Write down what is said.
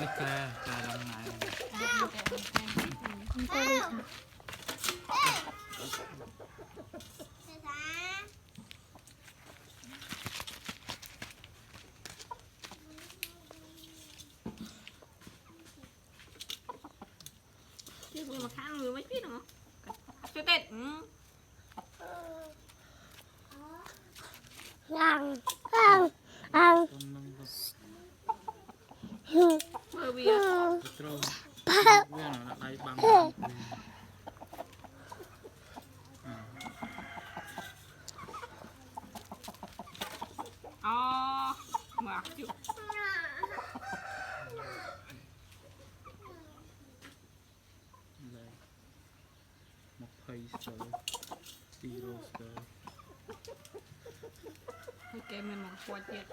นี่แกยังไงที่คุณมาข้างมือไม่พี่เนาะจะเต็ดang เบอร์เบีย ตรงเรื่องอะไรบางอ๋อหมากอยู่เลยมักไผ่เสือซีโรสเตอร์ ให้แกมันมาปวดเจ็ด